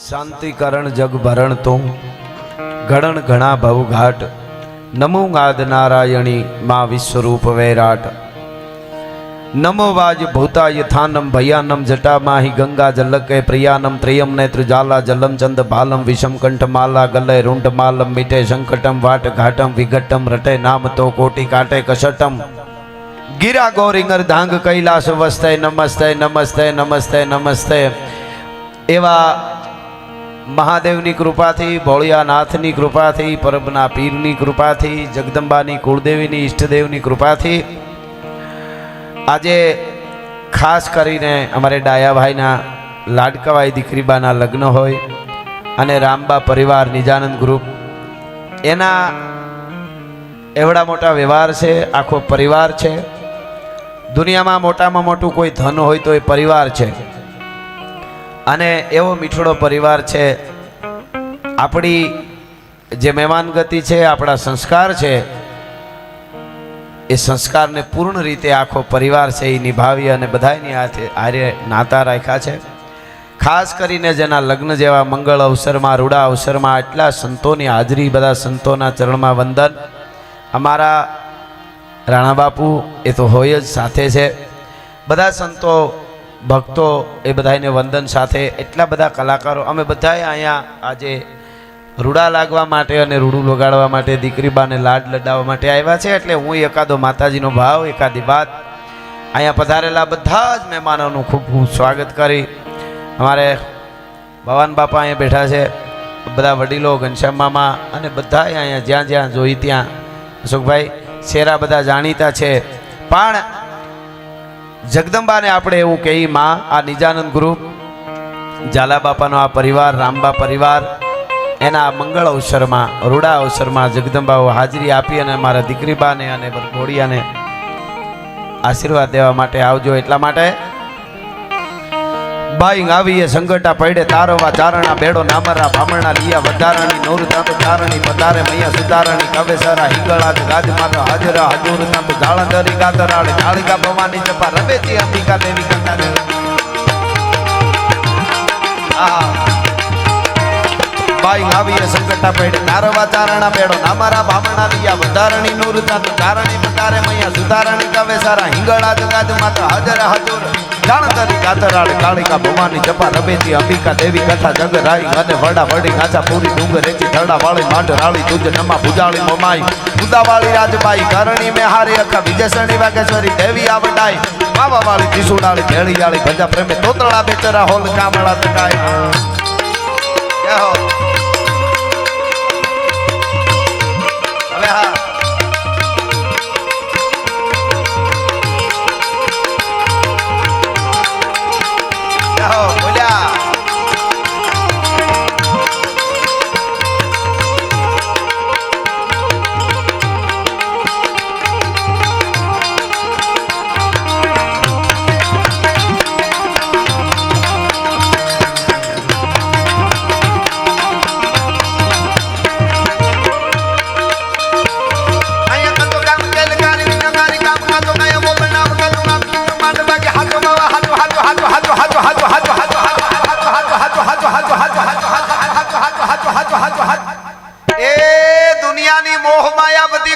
શાંતિકરણ જગ ભરણ તો ગણન ઘણા ભવઘાટ નમો ગાદ નારાયણી મા વિશ્વરૂપ વૈરાટ નમો વાજ ભૂતા યથાનમ ભયાનમ જટા માહી ગંગા જલકે પ્રિયાનમ ત્રિયમ નેત્ર जाला જલમ ચંદ ભાલમ વિષમ કંઠ માલા ગલે રૂંઢ માલમ મીઠે સંકટમ વાટ ઘાટમ વિઘટમ રટે નામ તો કોટી કાટે કશટમ गिरा गौरिंगर धांग कैलाश वस्ते नमस्ते नमस्ते नमस्ते नमस्ते एवा महादेवनी कृपाथी भोळियानाथनी कृपाथी परबना पीरनी कृपाथी जगदंबानी कुलदेवीनी इष्टदेवनी कृपाथी आजे खास करीने अमारे डाया भाईना लाडकावाई दीकरीबाना लग्न होय अने रामबा परिवार निजानंद ग्रुप एना एवड़ा मोटा व्यवहार छे आखो परिवार छे दुनिया में मोटा में मोटू कोई धन होय तो ये परिवार छे अने एवो मीठड़ो परिवार छे आपणी जे मेहमान गति छे आपड़ा संस्कार छे ए संस्कार ने पूर्ण रीते आखो परिवार छे ई निभावी अने बधाईनी हाथे आरे नाता राख्या छे खास करीने जेना लग्न जेवा मंगल अवसर में रूड़ा अवसर में आटला संतोनी हाजरी बधा संतोना चरण में वंदन अमारा राणा बापू ए तो होय ज साथे छे बधा संतो भक्तो ए बधाईने वंदन साथे एटला बधा कलाकारो अमे बधाए अहींया आजे रूड़ा लागवा माटे अने रूड़ू लगाड़वा माटे दीकरीबाने लाड लडाववा माटे आव्या छे एटले हुं एकादो माताजीनो भाव एकादी बात अहींया पधारेला बधा ज मेहमानोनुं खूब खूब स्वागत करी अमारे भवान बापा अहींया बैठा छे बधा वडीलो घनश्याम मामा अने बधाए अहींया ज्यां ज्यां जोई त्यां अशोक भाई शेरा बधा जाणीता छे पण जगदंबा ने आपणे एवुं कही मां आ निजानंद ग्रुप जाला बापानो आ परिवार रामबा परिवार एना मंगल अवसर में रूड़ा अवसर में जगदंबा हाजरी आपी अने मारा दीकरीबा ने अने घोड़िया ने आशीर्वाद देवा माटे आवजो एटला माटे बाई आवीए संगटा पड़े तारवा चारणा बेड़ो नामरा भामणा लिया वधारणी नूर तंत चारणी पधारे मैया सुधारणी कवेसरा हिंगळाज गाज माता हाजरा हजूर तंत जाळंदरी गातराळे कालिका भवानी जपा रमेती अंबिका देवी कंठा दे बाई आवीए संगटा पड़े तारवा चारणा बेड़ो नामरा भामणा लिया वधारणी नूर तंत चारणी पधारे मैया सुधारणी कवेसरा हिंगळाज गाज माता हाजरा हजूर जाणंदरी गातराळ कालिका भवानी जपा रमेती अंबिका देवी कथा जगराई अने वड़ा वड़ी गाचा पूरी डूंगरेची थड़ा वाली मांड राली तुझ नमा भुजाली मोमाई उदावाली राजबाई करणी में हारे अखा विजयसणी वागेश्वरी देवी आवडाई बाबा वाली त्रिशूलाली भेड़ी वाली भजा प्रेमे तोतला बेचरा होल कामला तकाई जय हो अबे हां बोलिया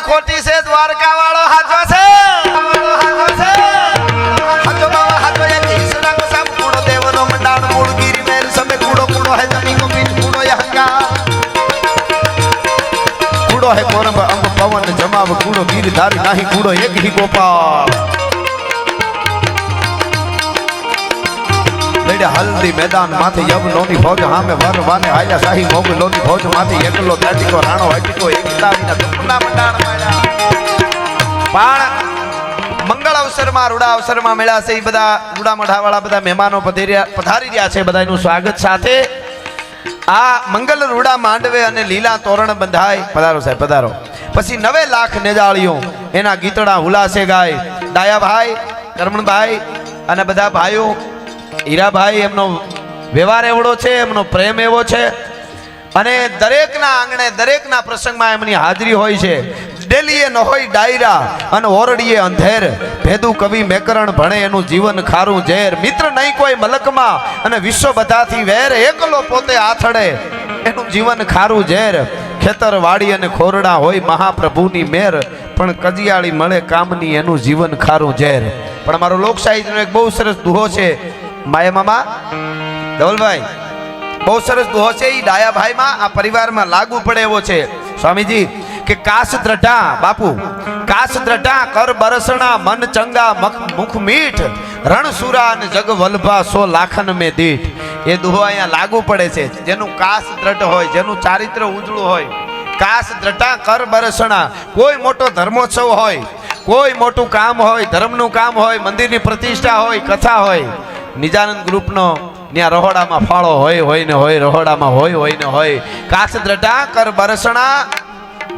खोटी से द्वारका वालो हाथो से हाथो बाबा हाथो एक हिसड़ा को सब कूड़ो देवनो मंडाण मूल गिरी मेल सबे कूड़ो कूड़ो है जमी को बीच कूड़ो यहंगा कूड़ो है कोरंब अंग पवन जमाव कूड़ो गिरधारी नाही कूड़ो एक ही गोपाल लेडे हल्दी मैदान माथे यवनोनी फौज हामे वरवाने आया शाही मोगलोनी फौज माथे एकलो ताटिको राणो हटिको एकतावीना दुपना मंडाण माया पण मंगल अवसर में रूड़ा अवसर में मेळा से बधा रूड़ा मढावाळा बधा मेहमानो पधारी रह्या छे बधाईनुं स्वागत साथे आ मंगल रूड़ा मांडवे अने लीला तोरण बंधाय पधारो साहेब पधारो पछी 9 लाख नेजाळीओ एना गीतड़ा हुलासे गाय डाया भाई करमण भाई अने बधा भाईओ हीरा भाई एमनो व्यवहार एवड़ो छे एमनो प्रेम एवो छे अने दरेकना आंगणे दरेकना प्रसंगमां एमनी हाजरी होय छे ડેલીએ ન હોય ડાયરા અને ઓરડીએ અંધેર ભેદું કવિ મેકરણ ભણે એનું જીવન ખારું ઝેર મિત્ર નહીં કોઈ મલકમાં અને વિશ્વ બધાથી વેર એકલો પોતે આથડે એનું જીવન ખારું ઝેર ખેતર વાડી અને ખોરડા હોય મહાપ્રભુની મેર પણ કજિયાળી મળે કામની એનું જીવન ખારું ઝેર પણ મારો લોક સાહિત્યનો એક બહુ સરસ દુહો છે માયા મામા ધવલભાઈ બહુ સરસ દુહો છે એ ડાયાભાઈમાં આ પરિવારમાં લાગુ પડે એવો છે સ્વામીજી કે કાશ દ્રઢા બાપુ કાશ દ્રઢા કર બરસણા મન ચંગા મુખ મીઠ રણસુરા અને જગ વલ્ભા 100 લાખન મેં દીઠ એ દુહો અહીંયા લાગુ પડે છે જેનું કાશ દ્રઢ હોય જેનું ચારિત્ર ઉજળું હોય કાશ દ્રઢા કર બરસણા કોઈ મોટો ધર્મોત્સવ હોય કોઈ મોટું કામ હોય ધર્મનું કામ હોય મંદિરની પ્રતિષ્ઠા હોય કથા હોય નિજાનંદ ગ્રુપનો ત્યાં રહોડામાં ફાળો હોય ને હોય રહોડામાં હોય ને હોય કાશ દ્રઢા કર બરસણા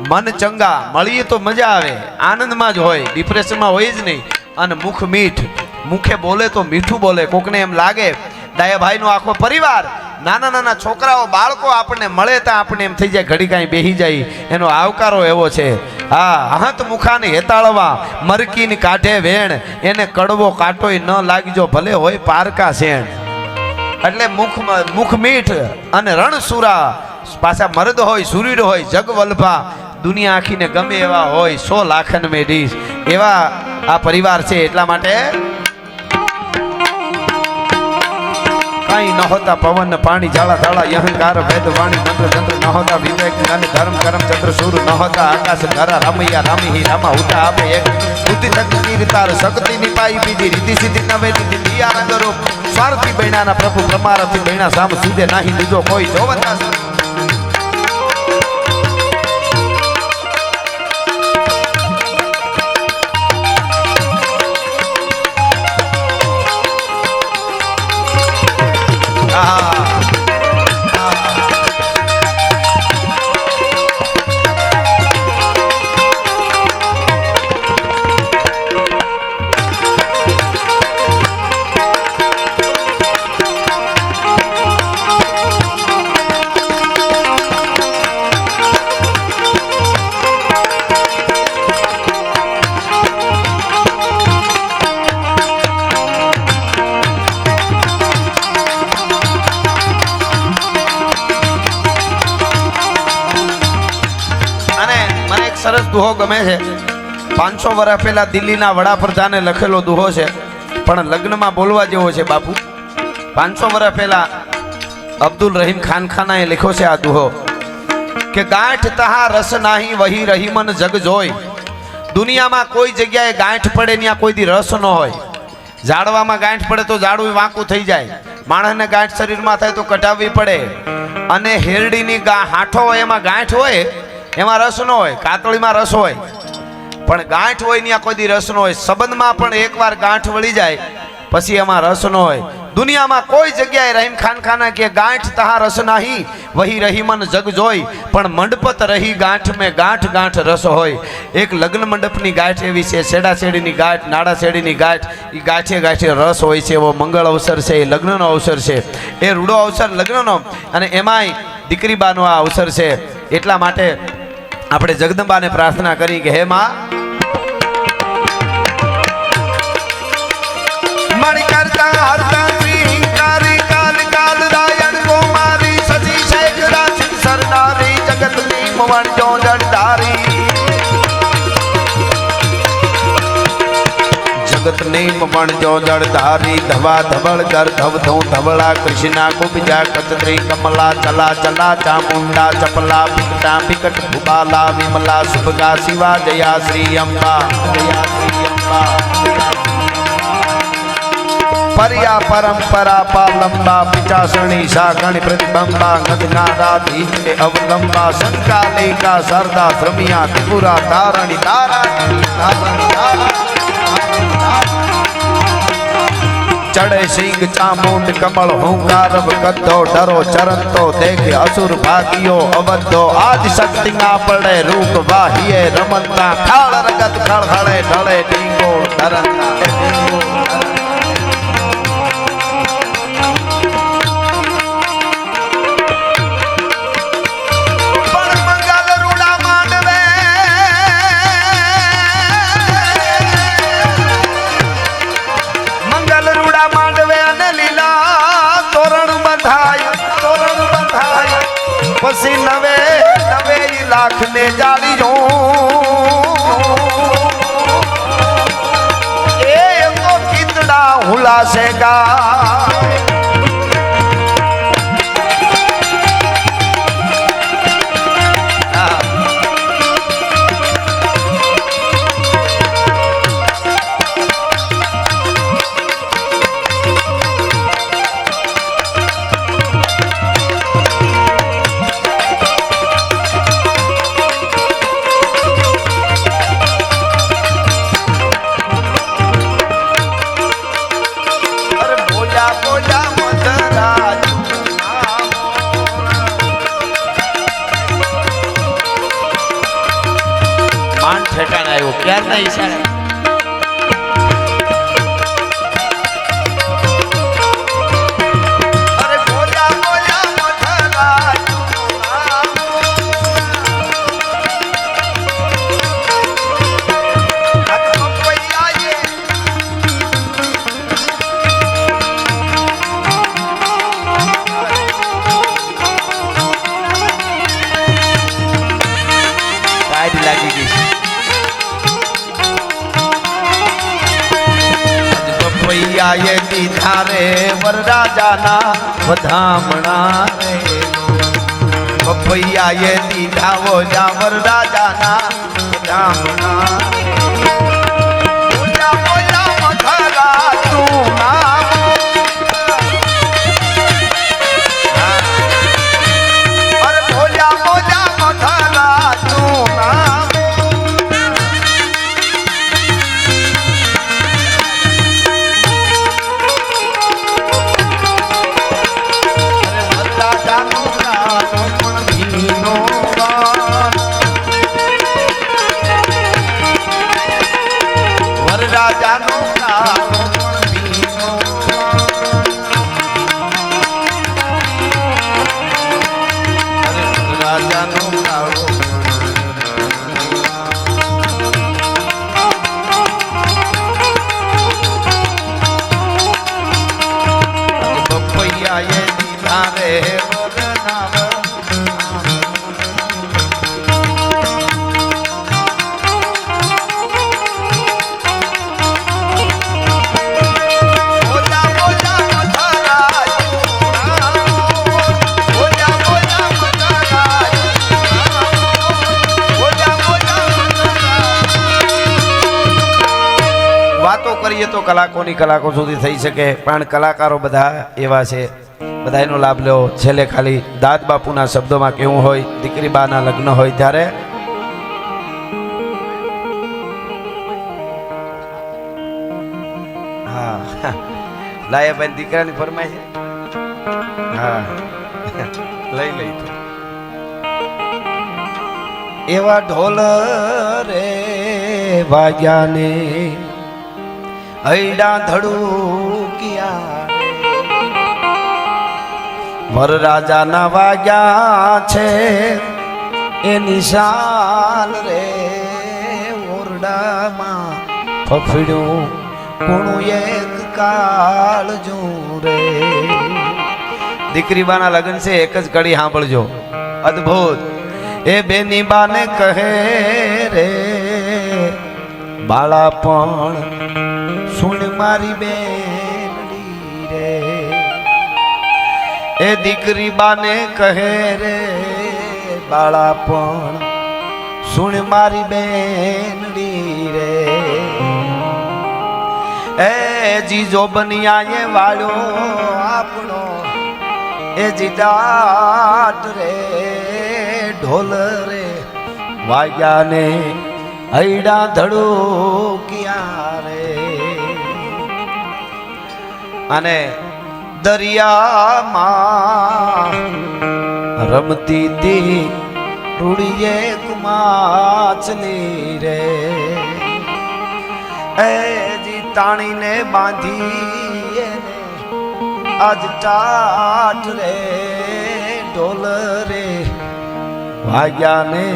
મન ચંગા મળીએ તો મજા આવે આનંદમાં જ હોય ડિપ્રેશનમાં હોય જ નહીં અને મુખ મીઠ મુખે બોલે તો મીઠું બોલે કોકને એમ લાગે ડાયાભાઈનો આખો પરિવાર નાના નાના છોકરાઓ બાળકો આપણને મળે ત્યાં આપણને એમ થઈ જાય ઘડી કાંઈ બેહી જાય એનો આવકારો એવો છે હા હંત મુખાને હેતાળવા મરકીને કાઢે વેણ એને કડવો કાંટોય ન લાગજો ભલે હોય પારકા શેણ એટલે મુખ મીઠ અને રણસુરા પાછા મર્દ હોય સુરીર હોય જગવલ્ભા દુનિયા આખીને ગમે એવા હોય 100 લાખન મેં દીઠ એવા આ પરિવાર છે એટલા માટે કાંઈ ન હોતા પવન પાણી જાળા તાળા અહંકાર વેદ વાણી મંત્ર તંત્ર ન હોતા વિવેક જ્ઞાન ધર્મ કરમ ચંદ્ર સૂર ન હોતા આકાશ ધરા રામૈયા રામી રામા ઉતા આપે એક બુદ્ધિ તકની તાર શક્તિ નિપાઈ બીજી રીતિ સિદ્ધિ નવે રીતિ દિયા રંગ રૂપ સ્વાર્થી બૈણાના પ્રભુ પ્રમારથી બૈણા સામ સુધે નહીં બીજો કોઈ જોવતા સરસ દુહો ગમે છે 500 વર્ષ પહેલા દિલ્હીના વડાપ્રધાને લખેલો દુહો છે પણ લગ્નમાં બોલવા જેવો છે બાપુ 500 વર્ષ પહેલા અબ્દુલ રહીમ ખાનખાનાએ લખ્યો છે આ દુહો કે ગાંઠ તહા રસ નાહી વહી રહીમન જગ જોઈ દુનિયામાં કોઈ જગ્યાએ ગાંઠ પડે ત્યાં કોઈ દી રસ ન હોય ઝાડવામાં ગાંઠ પડે તો ઝાડું વાંકું થઈ જાય માણસને ગાંઠ શરીરમાં થાય તો કઢાવવી પડે અને હેરડીની હાંઠો હોય એમાં ગાંઠ હોય એમાં રસ ન હોય કાતળીમાં રસ હોય પણ ગાંઠ હોય ત્યાં કોઈ દી રસ ન હોય સંબંધમાં પણ એકવાર ગાંઠ વળી જાય પછી એમાં રસ ન હોય દુનિયામાં કોઈ જગ્યાએ રહીમ ખાનખાના કે ગાંઠ તહા રસ નાહી વહી રહીમન જગ જોઈ પણ મંડપત રહી ગાંઠ મેં ગાંઠ ગાંઠ રસ હોય એક લગ્ન મંડપની ગાંઠ એવી છે શેડા શેડીની ગાંઠ નાડા શેડીની ગાંઠ એ ગાંઠે ગાંઠે રસ હોય છે એવો મંગળ અવસર છે એ લગ્નનો અવસર છે એ રૂડો અવસર લગ્નનો અને એમાંય દીકરી બાનો આ અવસર છે એટલા માટે આપણે જગદંબાને પ્રાર્થના કરી કે હે માં મણિ કરતા હરતા શ્રીંકારી કાલ કાલ રાયણ કુમારી સજી શેખ રાશિ સરનારી જગતની મવણ જો જડધારી જગતની મવણ જો જડધારી ધવા ધવળ ગર ધવ ધઉ ધવળા કૃષ્ણા કુબજા કચત્રી કમલા ચલા ચલા ચામુંડા ચપલા પિકટા પિકટ ભૂબાલા વિમલા સુભગા શિવા જયા શ્રી અંબા જયા શ્રી અંબા परिया परंपरा पालंबा पिचासणी सागणी प्रतिबंबा गदनाराधी अवलंबा संकालिका शारदा श्रमिया त्रिपुरा तारणी तारा चढ़े सिंह चामुंड कमल हुंकार गद्दो डरो चरण तो देखे असुर भागियो अवधो आदि शक्ति ना पड़े रूप वाहिए रमनता खाड़ रगत खड़खड़े ढले ढींगो डरता પછી નવે નવે લાખ ને જાળીઓ એ તો કીતડા હુલાશે ગા ठेकाना आयो क्यार ना ईशारा अरे बोला बोला मथरा लागी गई ये दीधा रे वरराजाना वधामणा रे बपैया ये दीधा वो जा वरराजाना वधामणा बोला बोला मथरा तू नाम अरे बोला बोला मथरा तू नाम વાતો કરીએ તો કલાકોની કલાકો સુધી થઈ શકે પણ કલાકારો બધા એવા છે બધાનો લાભ લો છેલ્લે ખાલી દાદ બાપુના શબ્દોમાં કેવું હોય દીકરી બાના લગ્ન હોય ત્યારે હા લાયાભાઈ દીકરાની ફરમાય છે હા લઈ લઈ તો એવા ઢોલ રે વાગ્યાને હૈડા ધડુકિયા વરરાજાના વાગ્યા છે એ નિશાલ રે ઓરડામાં ફફડ્યું કોણું એક કાળજો રે દીકરી બાના લગ્ન છે એક જ કડી સાંભળજો અદ્ભુત એ બેની બાને કહે રે બાળા પણ સુણ મારી બેનડી રે એ દીકરી બાને કહે રે બાળા પણ સુણ મારી બેનડી રે એ જીજો બનિયાએ વાળ્યો આપણો એ જીજાટ રે ઢોલ રે વાગ્યાને હૈડા ધડુકિયા રે અને દરિયામાં રમતી તી રૂડીએ માછલી રે એ જી તાણીને બાંધી આજ ટાટ રે ઢોલ રે વાગ્યાને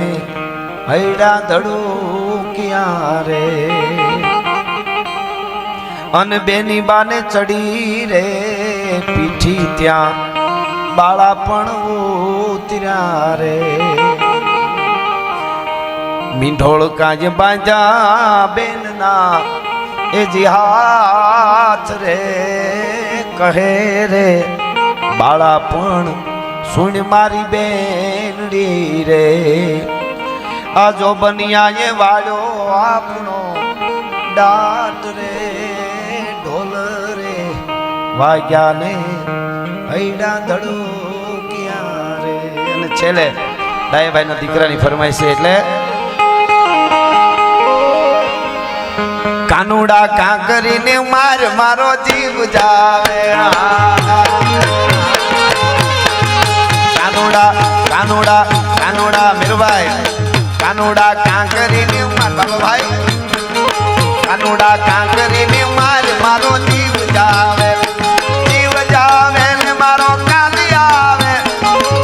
હૈડા ધડુકિયા રે અને બેની બાને ચડી રે પીઠી ત્યાં બાળા પણ ઉતર્યા રે મીંઢોળ કાજ બાંજા બેનના એ જી હાથ રે કહે રે બાળા પણ સુણ મારી બેનડી રે આ જો બનિયા એ વાળો આપણો દાંત રે ઢોલ રે વાગ્યા ને હૈડા ધડો ક્યાં રે અને છેલ્લે દાયાભાઈ ના દીકરાની ફરમાઈશ છે એટલે કાનુડા કાં કરીને માર મારો જીવ જાવે કાનુડા કાનુડા કાનુડા મીરભાઈ કાનુડા કાં કરીને માર બાબાભાઈ કાનુડા કાં કરીને માર મારો જીવ જાવે ને મારો કાલી આવે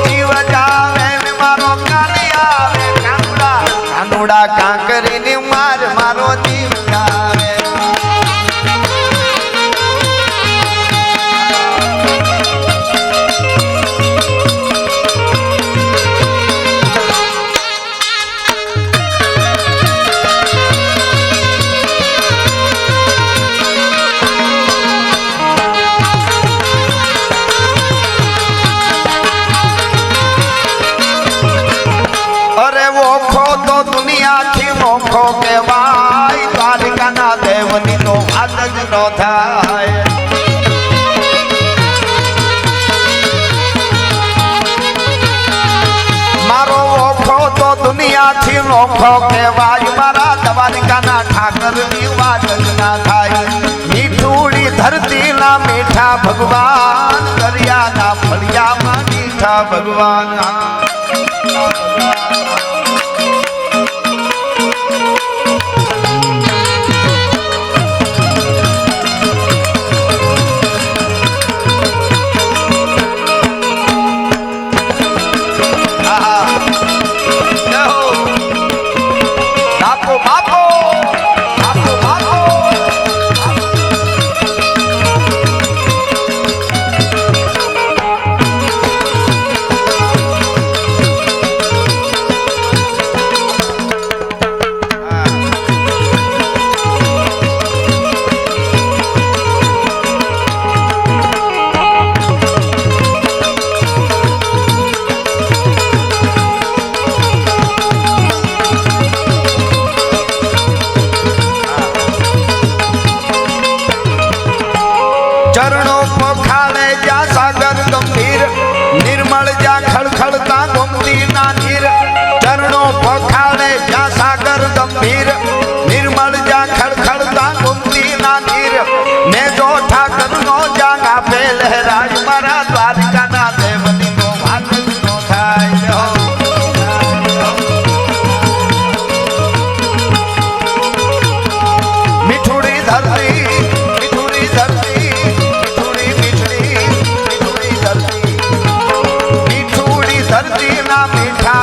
જીવ જાવે ને મારો કાલી આવે કાનુડા કાનુડા કાં કરીને માર મારો જીવ જાવે નોખો કેવાય દ્વારકાના દેવની તો વાત જ નો થાય મારો ઓખો તો દુનિયાથી નોખો કેવાય મારા દ્વારકાના ઠાકરની વાત જ ના થાય મીઠુડી ધરતીના મીઠા ભગવાન દરિયાના ફળિયામાં મીઠા ભગવાન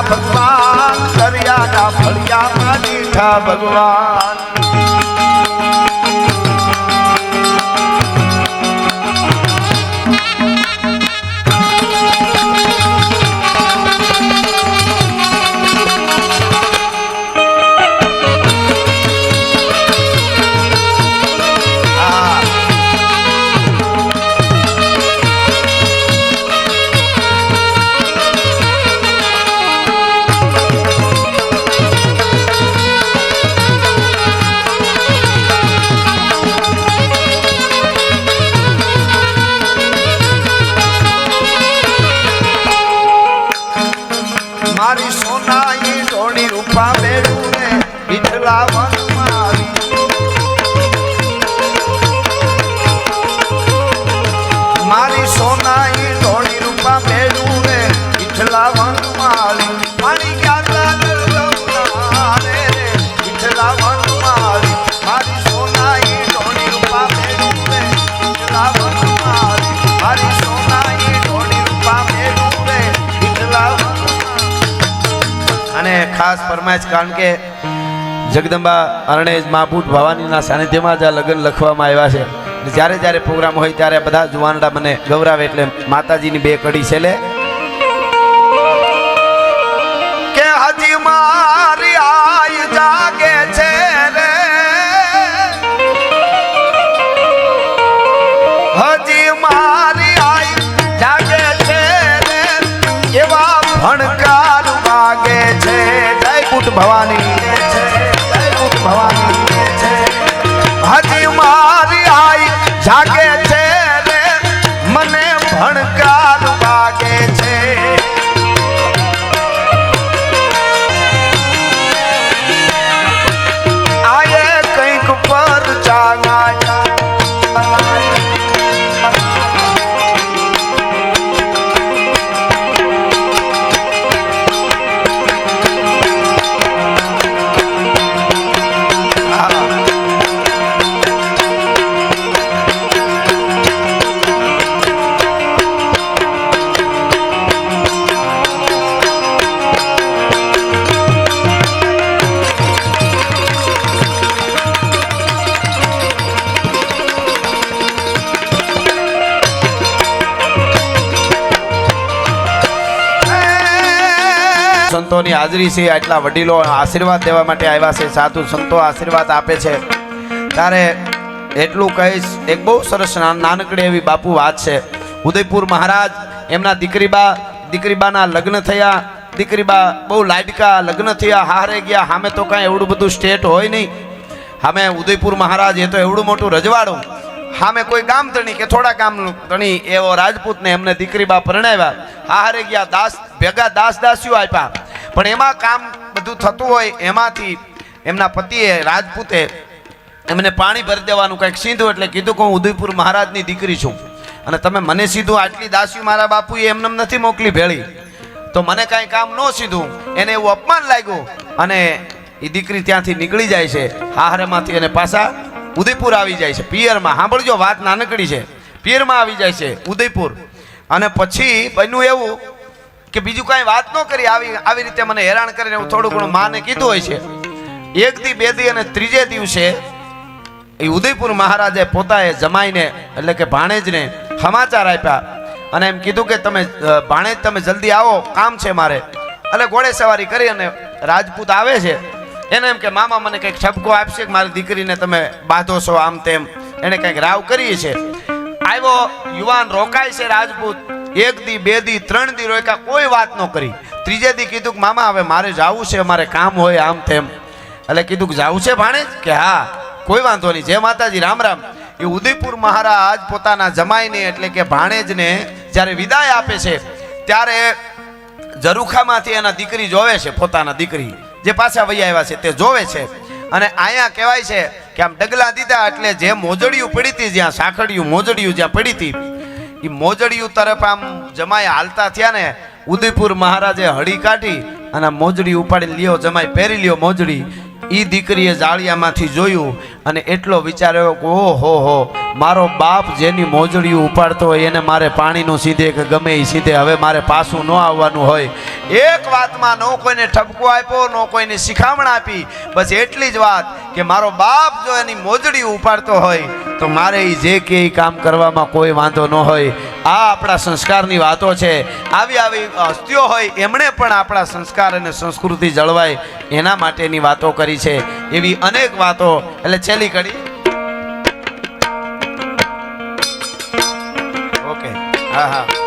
ભગવાન દરિયાના ફળિયામાં મીઠા ભગવાન મારી સોનાઈ ડોળી રૂપા બેડું ને વિઠલા વનમારી મારી સોનાઈ ડોળી રૂપા બેડું ને વિઠલા વનમારી મારી ગાતા ગરદવના રે વિઠલા વનમારી મારી સોનાઈ ડોળી રૂપા બેડું ને વિઠલા વનમારી મારી સોનાઈ ડોળી રૂપા બેડું ને વિઠલા અને ખાસ ફરમાઈશ કારણ કે જગદંબા અરણેજ માપુટ ભવાનીના સાનિધ્યમાં જ આ લગ્ન લખવામાં આવ્યા છે જ્યારે જ્યારે પ્રોગ્રામ હોય ત્યારે બધા જુવાનડા મને ગૌરાવે એટલે માતાજીની બે કડી છે લે ભણકાર વાગે છે જય કુટ ભવાની છે જય કુટ ભવાની છે હજી મારી આઈ જાગે છે રે મને ભણકાર વાગે છે આયે કંઈક પર ચાગાયા સંતોની હાજરી છે આટલા વડીલો આશીર્વાદ દેવા માટે આવ્યા છે સાધુ સંતો આશીર્વાદ આપે છે ત્યારે એટલું કહીશ એક બહુ સરસ નાનકડી એવી બાપુ વાત છે ઉદયપુર મહારાજ એમના દીકરીબાના લગ્ન થયા દીકરીબા બહુ લાડકા લગ્ન થયા હારે ગયા સામે તો કાંઈ એવડું બધું સ્ટેટ હોય નહીં સામે ઉદયપુર મહારાજ એ તો એવડું મોટું રજવાડું સામે કોઈ ગામ ધણી કે થોડા ગામ ધણી એવો રાજપૂતને એમને દીકરીબા પરણાવ્યા હારે ગયા ભેગા દાસીઓ આપ્યા પણ એમાં કામ બધું થતું હોય એમાંથી એમના પતિએ રાજપૂતે એમને પાણી ભરી દેવાનું કંઈક સીધું એટલે કીધું કે હું ઉદયપુર મહારાજની દીકરી છું અને તમે મને સીધું આટલી દાસીઓ મારા બાપુએ એમને નથી મોકલી ભેળી તો મને કાંઈ કામ ન સીધું એને એવું અપમાન લાગ્યું અને એ દીકરી ત્યાંથી નીકળી જાય છે હારેમાંથી અને પાછા ઉદયપુર આવી જાય છે પિયરમાં સાંભળજો વાત નાનકડી છે પિયરમાં આવી જાય છે ઉદયપુર અને પછી બન્યું એવું કે બીજું કાંઈ વાત ન કરી આવી રીતે મને હેરાન કરીને હું થોડું ઘણું માને કીધું હોય છે એક દી બે દી અને ત્રીજે દિવસે એ ઉદયપુર મહારાજે પોતાએ જમાઈને એટલે કે ભાણેજને સમાચાર આપ્યા અને એમ કીધું કે તમે ભાણેજ તમે જલ્દી આવો કામ છે મારે એટલે ઘોડે સવારી કરી અને રાજપૂત આવે છે એને એમ કે મામા મને કંઈક ઠપકો આપશે કે મારી દીકરીને તમે બાંધો છો આમ તેમ એને કંઈક રાવ કરી છે આવ્યો યુવાન રોકાય છે રાજપૂત એક દી બે દી ત્રણ દી રોકા કોઈ વાત ન કરી ત્રીજે દી કીધું કે મામા હવે મારે જવું છે મારે કામ હોય આમ તેમ એટલે કીધું કે જવું છે ભાણેજ કે હા કોઈ વાંધો નહીં જય માતાજી રામ રામ એ ઉદયપુર મહારાજ પોતાના જમાઈને એટલે કે ભાણેજને જ્યારે વિદાય આપે છે ત્યારે ઝરૂખામાંથી એના દીકરી જોવે છે પોતાના દીકરી જે પાછા વહી આવ્યા છે તે જોવે છે અને અહીંયા કહેવાય છે કે આમ ડગલા દીધા એટલે જે મોજડિયું પડી હતી જ્યાં સાંકડિયું મોજડિયું જ્યાં પડી હતી એ મોજડિયું તરફ આમ જમાઈ હાલતા થયા ને ઉદયપુર મહારાજે હળી કાઢી અને મોજડી ઉપાડી લ્યો જમાઈ પહેરી લ્યો મોજડી એ દીકરીએ જાળિયામાંથી જોયું અને એટલો વિચાર્યો કે ઓહો હો મારો બાપ જેની મોજડીયું ઉપાડતો હોય એને મારે પાણીનું સીધે કે ગમે એ સીધે હવે મારે પાછું ન આવવાનું હોય એક વાતમાં ન કોઈને ઠપકો આપ્યો ન કોઈને શિખામણ આપી બસ એટલી જ વાત કે મારો બાપ જો એની મોજડી ઉપાડતો હોય તો મારે એ જે કે એ કામ કરવામાં કોઈ વાંધો ન હોય આ આપણા સંસ્કારની વાતો છે આવી આવી હસ્તીઓ હોય એમણે પણ આપણા સંસ્કાર અને સંસ્કૃતિ જળવાય એના માટેની વાતો કરી છે એવી અનેક વાતો એટલે છેલ્લી કડી ઓકે હા હા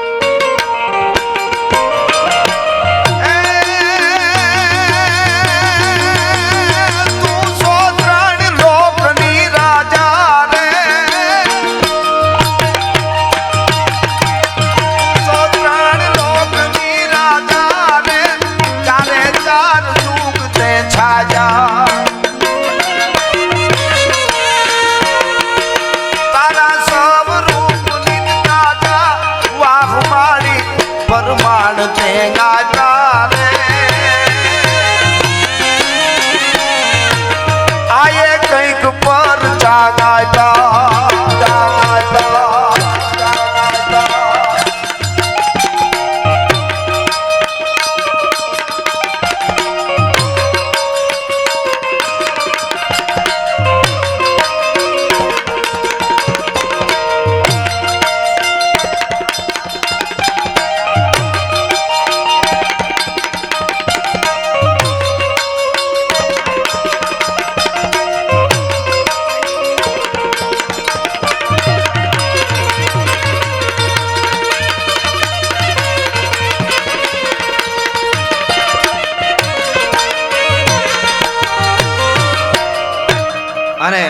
અને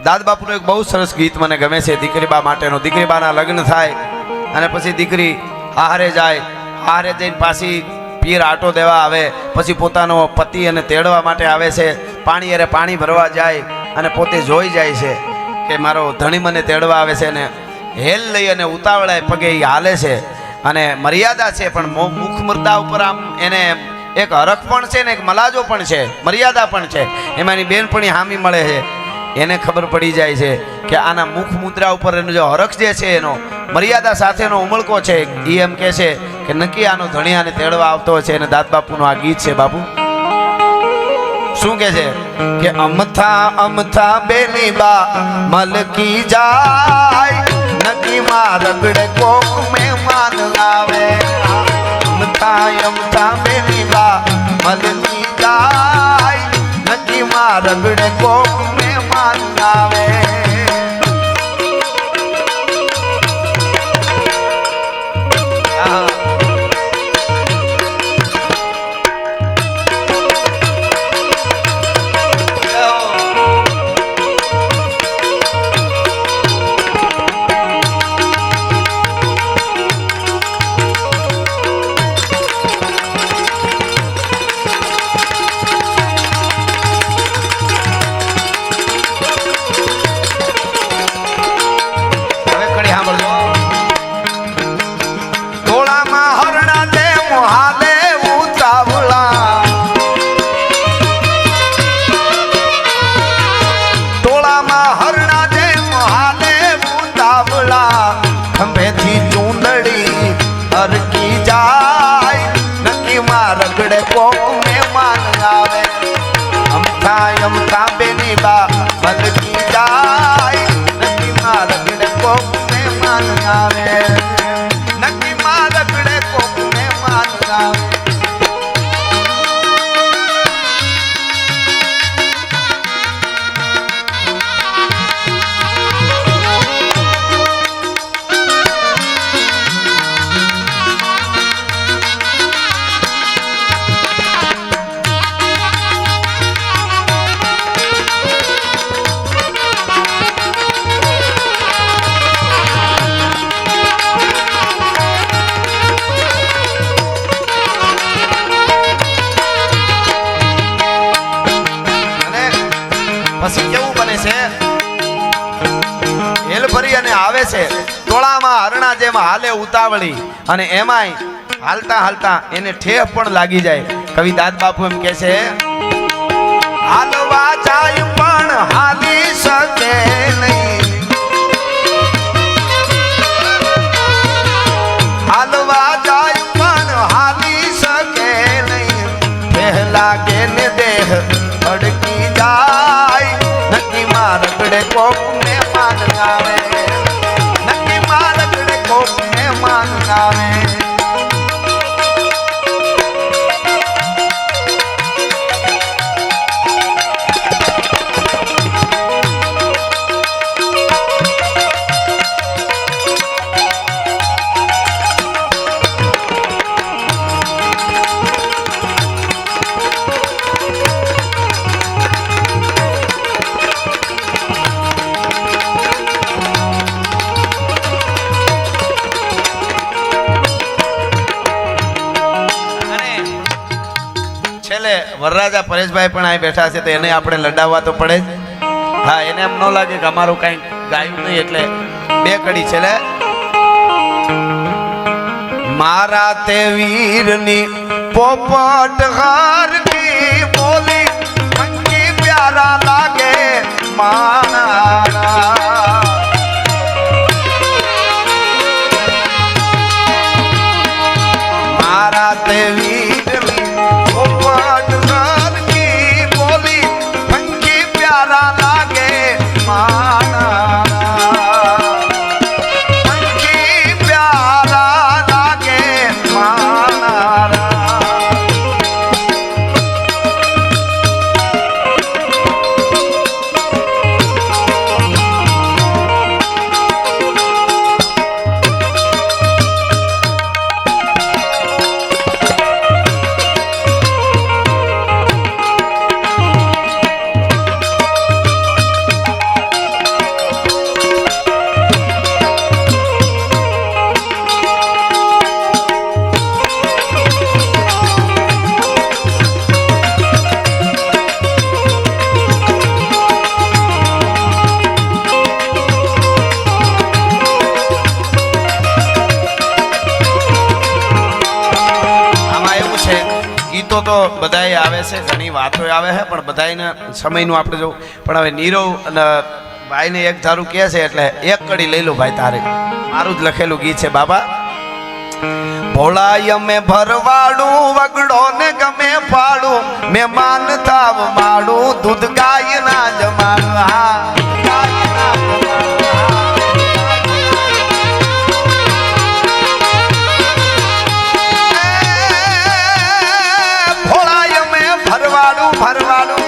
દાદ બાપુનું એક બહુ સરસ ગીત મને ગમે છે દીકરીબા માટેનું. દીકરીબાના લગ્ન થાય અને પછી દીકરી આહારે જાય, આહારે જઈને પાછી પીર આટો દેવા આવે, પછી પોતાનો પતિ અને તેડવા માટે આવે છે. પાણી અરે પાણી ભરવા જાય અને પોતે જોઈ જાય છે કે મારો ધણી મને તેડવા આવે છે, ને હેલ લઈ અને ઉતાવળાય પગે એ હાલે છે. અને મર્યાદા છે, પણ મુખ મુદ્દા ઉપર આમ એને એક હરખ પણ છે ને એક મલાજો પણ છે, મર્યાદા પણ છે. એમાંની બેનપણી હામી મળે છે, એને ખબર પડી જાય છે કે આના મુખ મુદ્રા ઉપર એનો જો હરખ જે છે, એનો મર્યાદા સાથેનો ઉમળકો છે. એ એમ કહે છે કે નક્કી આનો ધણિયાને તેડવા આવતો છે. અને દાદ બાપુનું આ ગીત છે. બાપુ શું કહે છે કે અમથા અમથા બેની બા મલકી જાય, નકી માં રગડે કોક મહેમાન આવે. અમથા અમથા બેની બા મલકી જાય, નકી માં રગડે કોક મહેમાન આવે. ખંભેથી ચૂંદડી હરકી જાય, નકી માં રગડે કોક મહેમાન આવે. અમથા અમથા બેની બા મલકી જાય, નકી માં રગડે કોક મહેમાન આવે. નકી માં રગડે કોક મહેમાન આવે. પછી કેવું બને છે, હેલ ભરી અને આવે છે ટોળામાં હરણા જેમ હાલે ઉતાવળી. અને એમાંય હાલતા હાલતા એને ઠેપ પણ લાગી જાય. કવિ દાદ બાપુ એમ કહે છે, હાલવા જાય પણ હાલી શકે નહીં, હાલવા જાય પણ હાલી શકે નહીં. પહેલા કે ને દેહ અડકી જાય, નકી માં રગડે કોક મહેમાન આવે. નકી માં રગડે કોક મહેમાન આવે. વરરાજા પરેશભાઈ પણ અહીં બેઠા છે, તો એને આપણે લડાવવા તો પડે જ. હા, એને એમ ન લાગે કે અમારું કઈ ગાયું નહીં, એટલે બે કડી છે. લે મારા તે વીરની પોપટ હાર કી બોલી મંકી પ્યારા લાગે મારા. મારા તે વીરની પોપટ હાર કી બોલી મંકી પ્યારા લાગે મારા. મંકી પ્યારા લાગે મારા. ગીતો તો બધાય આવે છે, ઘણી વાતો આવે છે, પણ બધાને સમયનું આપણે જો પણ હવે નીરવ અને ભાઈને એક ધારું કહે છે એટલે એક કડી લઈ લો ભાઈ તારે. મારું જ લખેલું ગીત છે બાબા. ભોળાય મેં ભરવાડું વગડો ને ગમે ફાડું મહેમાન તાવ માડું દૂધ ગાય ના જમાડું. હા ગાય ના જમાડું. ભોળાય મેં ભરવાડું ભરવાડું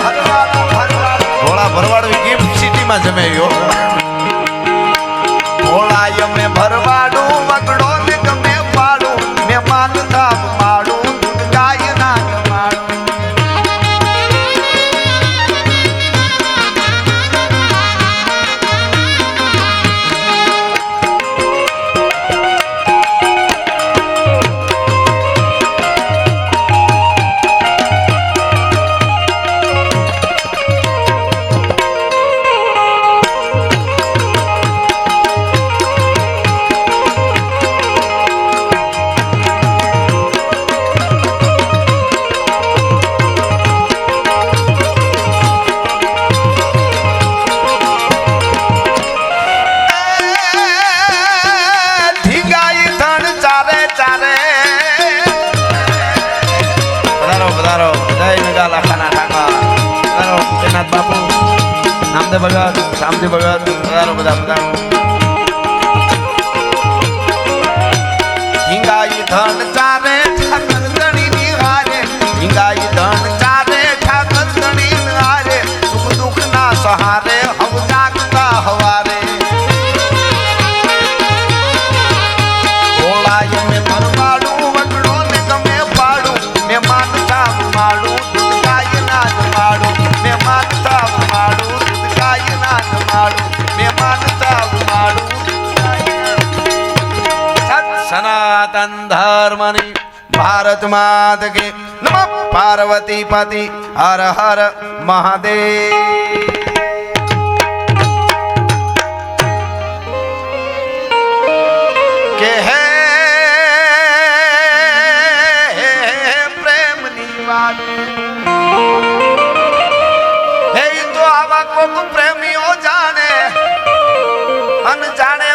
ભરવાડું ભરવાડું ભોળા ભરવાડું ગિફ્ટ સિટીમાં જમાવ્યો. ભોળાય મેં ભરવાડું વગડો ને ગમે ફાડું મહેમાન તાવ માડું દૂધ ગાય ના જમાડું. બાપુ નામદેવ ભગત શામજી ભગત બધા બધા હિંગાઈ ધન ચારે ઠાકર ધણી નિહારે હિંગાઈ ધન ચારે ઠાકર ધણી નિહારે સુખ દુઃખ ના સહારે હવ જાગતા હવારે. ભોળાય મેં ભરવાડું વગડો ને ગમે પાડું મહેમાન તાવ માડું દૂધ ગાય ના જમાડું મહેમાન તાવ માડું દૂધ ગાય ના જમાડું મહેમાન તાવ માડું. સનાતન ધર્મની ભારત માત કે નમઃ પાર્વતી પતિ હર હર મહાદેવ. કે હે પ્રેમની વાત હે તો આવા કોક પ્રેમીઓ જાણે અનજાણે